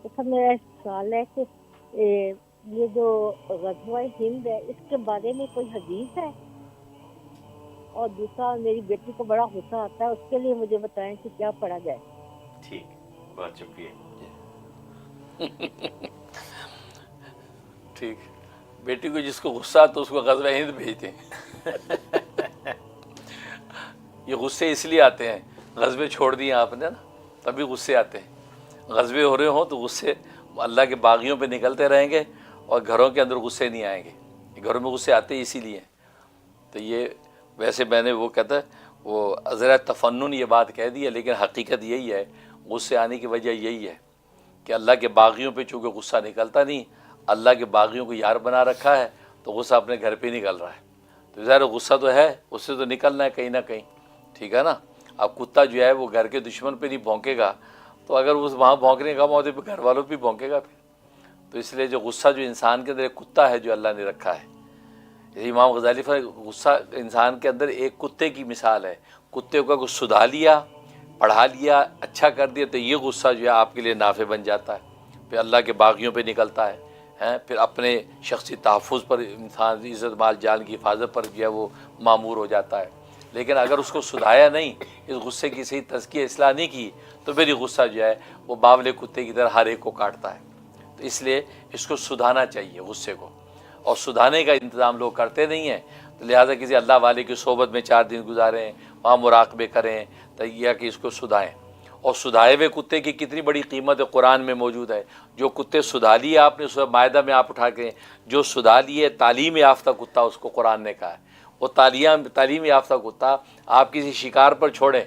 अच्छा मेरा एक सवाल है कि ये जो ग़ज़वा हिंद है इसके बारे में कोई हदीस है? और दूसरा मेरी बेटी को बड़ा गुस्सा आता है, उसके लिए मुझे बताएं कि क्या पढ़ा जाए। ठीक, बहुत शुक्रिया। ठीक, बेटी को जिसको गुस्सा तो उसको ग़ज़वा हिंद भेजते हैं। ये गुस्से इसलिए आते हैं, ग़ज़वे छोड़ दिए आपने ना, तभी गुस्से आते हैं। ग़ज़वे हो रहे हों तो गुस्से अल्लाह के बागियों पे निकलते रहेंगे और घरों के अंदर गुस्से नहीं आएंगे। घरों में गुस्से आते ही इसीलिए। तो ये वैसे मैंने वो कहता है वो ज़रा तफन्नुन ये बात कह दी है, लेकिन हकीकत यही है, गुस्से आने की वजह यही है कि अल्लाह के बागियों पे चूँकि गुस्सा निकलता नहीं, अल्लाह के बागियों को यार बना रखा है, तो गुस्सा अपने घर पे निकल रहा है। तो ज़ाहिर गुस्सा तो है, उससे तो निकलना है कहीं ना कहीं, ठीक है ना। अब कुत्ता जो है वो घर के दुश्मन पे नहीं भौंकेगा, तो अगर उस वहाँ भौंकने का मौके पे घर वालों पे भौंकेगा फिर। तो इसलिए जो गुस्सा जो इंसान के अंदर एक कुत्ता है जो अल्लाह ने रखा है, इमाम गज़ाली गुस्सा इंसान के अंदर एक कुत्ते की मिसाल है। कुत्ते को कुछ सुधा लिया, पढ़ा लिया, अच्छा कर दिया, तो ये गुस्सा जो है आपके लिए नाफ़े बन जाता है, फिर अल्लाह के बागियों पे निकलता है, फिर अपने शख्सी तहफ़्फ़ुज़ पर, इंसान इज़्ज़त माल जान की हिफाजत पर जो है वो मामूर हो जाता है। लेकिन अगर उसको सुधाया नहीं, इस गुस्से की सही तज़किया इस्लाह नहीं की, तो फिर ये गुस्सा जो है वो बावले कुत्ते की तरह हर एक को काटता है। तो इसलिए इसको सुधारना चाहिए गुस्से को, और सुधारने का इंतज़ाम लोग करते नहीं हैं। तो लिहाजा किसी अल्लाह वाले की सोबत में 4 दिन गुजारें, वहाँ मुराक़बे करें, तो यह कि इसको सुधाएँ। और सुधाए हुए कुत्ते की कितनी बड़ी कीमत कुरान में मौजूद है। जो कुत्ते सुधा लिए आपने, सूरह मायदा में आप उठा के, जो सुधा लिए तालीम याफ्ता कुत्ता, उसको कुरान ने कहा है वो तालीम याफ्ता कुत्ता आप किसी शिकार पर छोड़ें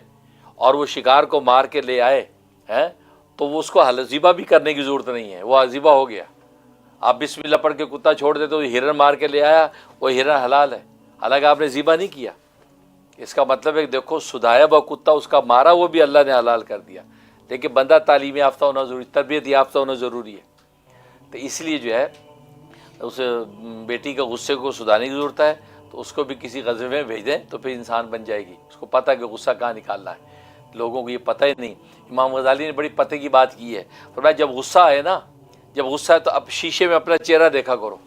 और वो शिकार को मार के ले आए हैं, तो वो उसको हलज़ीबा भी करने की ज़रूरत नहीं है, वो अज़ीबा हो गया। आप बिस्मिल्लाह पढ़ के कुत्ता छोड़ देते तो हिरन मार के ले आया, वो हिरन हलाल है, हालांकि आपने ज़ीबा नहीं किया। इसका मतलब है कि देखो सुधाया हुआ कुत्ता, उसका मारा वो भी अल्लाह ने हलाल कर दिया। लेकिन बंदा तालीम याफ्ता होना ज़रूरी, तरबियत याफ्ता होना ज़रूरी है। तो इसलिए जो है उस बेटी के गुस्से को सुधारने की ज़रूरत है, तो उसको भी किसी ग़ज़वे में भेज दें तो फिर इंसान बन जाएगी। उसको पता है कि गुस्सा कहाँ निकालना है, लोगों को ये पता ही नहीं। इमाम गज़ाली ने बड़ी पते की बात की है, फरमाया जब गुस्सा आए ना, जब गुस्सा है तो अब शीशे में अपना चेहरा देखा करो,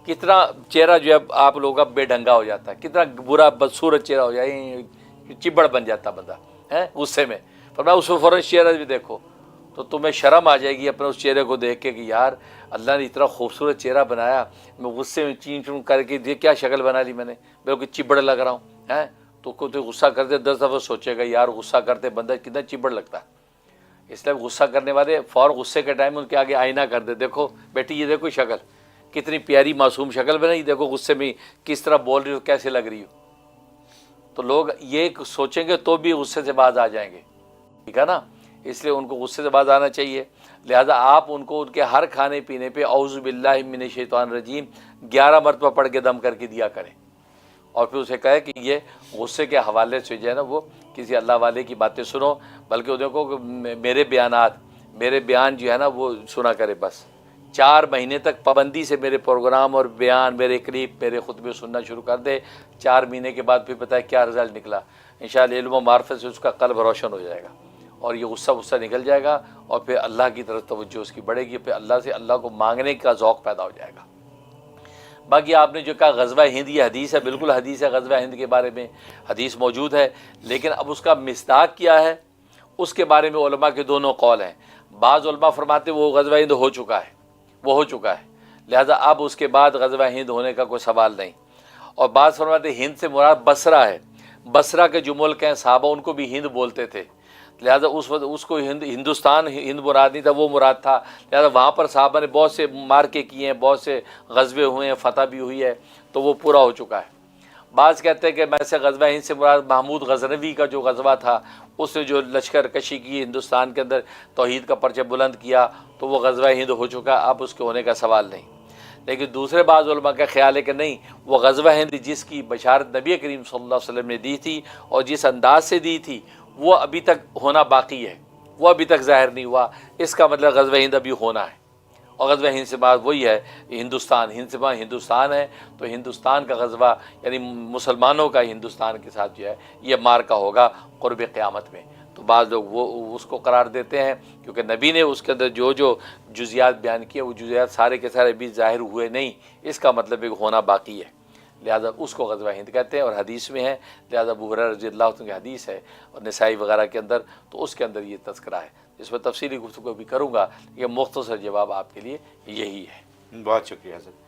कितना चेहरा जो है आप लोगों का बेढंगा हो जाता है, कितना बुरा बदसूरत चेहरा हो जाए, चिबड़ बन जाता बंदा है गुस्से में। फरमाया उसको फ़ौरन चेहरा भी देखो तो तुम्हें शर्म आ जाएगी अपने उस चेहरे को देख के कि यार अल्लाह ने इतना खूबसूरत चेहरा बनाया, मैं गुस्से में चीं चूं करके ये क्या शक्ल बना ली मैंने, बिल्कुल चिबड़ लग रहा हूँ हैं। तो गुस्सा करते 10 दफ़ा सोचेगा यार गुस्सा करते बंदा कितना चिबड़ लगता है। इसलिए गुस्सा करने वाले फ़ौर गुस्से के टाइम उनके आगे आईना कर दे, देखो बेटी ये देखो शक्ल कितनी प्यारी मासूम शक्ल बनाई, देखो गुस्से में किस तरह बोल रही हो, कैसे लग रही हो। तो लोग ये सोचेंगे तो भी गुस्से से बाज आ जाएंगे, ठीक है ना। इसलिए उनको गुस्से से बाज आना चाहिए। लिहाजा आप उनको उनके हर खाने पीने पे औज़ु बिल्लाहि मिनश शैतानिर रजीम 11 मरतबा पढ़ के दम करके दिया करें, और फिर उसे कहे कि ये गुस्से के हवाले से जो है ना वो किसी अल्लाह वाले की बातें सुनो, बल्कि देखो मेरे बयान जो है ना वो सुना करे। बस 4 महीने तक पाबंदी से मेरे प्रोग्राम और बयान, मेरे क्लिप, मेरे खुतबे सुनना शुरू कर दे। 4 महीने के बाद फिर पता है क्या रिज़ल्ट निकला। इंशाअल्लाह इल्म व मार्फत से उसका क़ल्ब रोशन हो जाएगा और ये गुस्सा निकल जाएगा, और फिर अल्लाह की तरफ तवज्जो उसकी बढ़ेगी, फिर अल्लाह को मांगने का ज़ौक़ पैदा हो जाएगा। बाकी आपने जो कहा ग़ज़वा हिंद, ये हदीस है, बिल्कुल हदीस है, ग़ज़वा हिंद के बारे में हदीस मौजूद है, लेकिन अब उसका मिस्दाक़ क्या है उसके बारे में उलमा के दोनों कौल हैं। बाज़ उलमा फरमाते वो ग़ज़वा हिंद हो चुका है, वो हो चुका है, लिहाजा अब उसके बाद ग़ज़वा हिंद होने का कोई सवाल नहीं। और बाज़ फरमाते हिंद से मुराद बसरा है, बसरा के जो मुल्क हैं साहबा उनको भी हिंद बोलते थे, लिहाजा उस वक्त उसको हिंदुस्तान हिंद मुराद नहीं था, वो मुराद था। लिहाजा वहाँ पर साहबा ने बहुत से मार्के किए हैं, बहुत से ग़ज़वे हुए हैं, फ़तह भी हुई है, तो वो पूरा हो चुका है। बाज़ कहते हैं कि वैसे ग़ज़वा हिंद से मुराद महमूद गज़नवी का जो ग़ज़वा था, उसने जो लश्कर कशी की हिंदुस्तान के अंदर तौहीद का परचम बुलंद किया, तो वो ग़ज़वा हिंद हो चुका, अब उसके होने का सवाल नहीं। लेकिन दूसरे बाज़ उलमा का ख्याल है कि नहीं, वो ग़ज़वा हिंद जिसकी बशारत नबी करीम सल्लल्लाहु अलैहि वसल्लम ने दी थी और जिस अंदाज से दी थी वो अभी तक होना बाकी है, वो अभी तक ज़ाहिर नहीं हुआ। इसका मतलब ग़ज़वा हिंद अभी होना है, और ग़ज़वा हिंद से बात वही है हिंदुस्तान, हिंद से बात हिंदुस्तान है, तो हिंदुस्तान का ग़ज़वा यानी मुसलमानों का हिंदुस्तान के साथ जो है ये मार्का होगा क़ुर्ब क़यामत में। तो بعض لوگ وہ اس کو قرار دیتے ہیں کیونکہ نبی نے اس کے اندر جو جو جزیات بیان کیے وہ جزیات سارے کے سارے بھی ظاہر ہوئے نہیں، اس کا مطلب ایک ہونا باقی ہے، لہذا اس کو غزوہ ہند کہتے ہیں، اور حدیث میں ہے، لہذا ابو ہریرہ رضی اللہ عنہ کی حدیث ہے اور نسائی وغیرہ کے اندر، تو اس کے اندر یہ تذکرہ ہے، اس پر تفصیلی گفتگو بھی کروں گا، یہ مختصر جواب آپ کے لیے یہی ہے۔ بہت شکریہ حضرت۔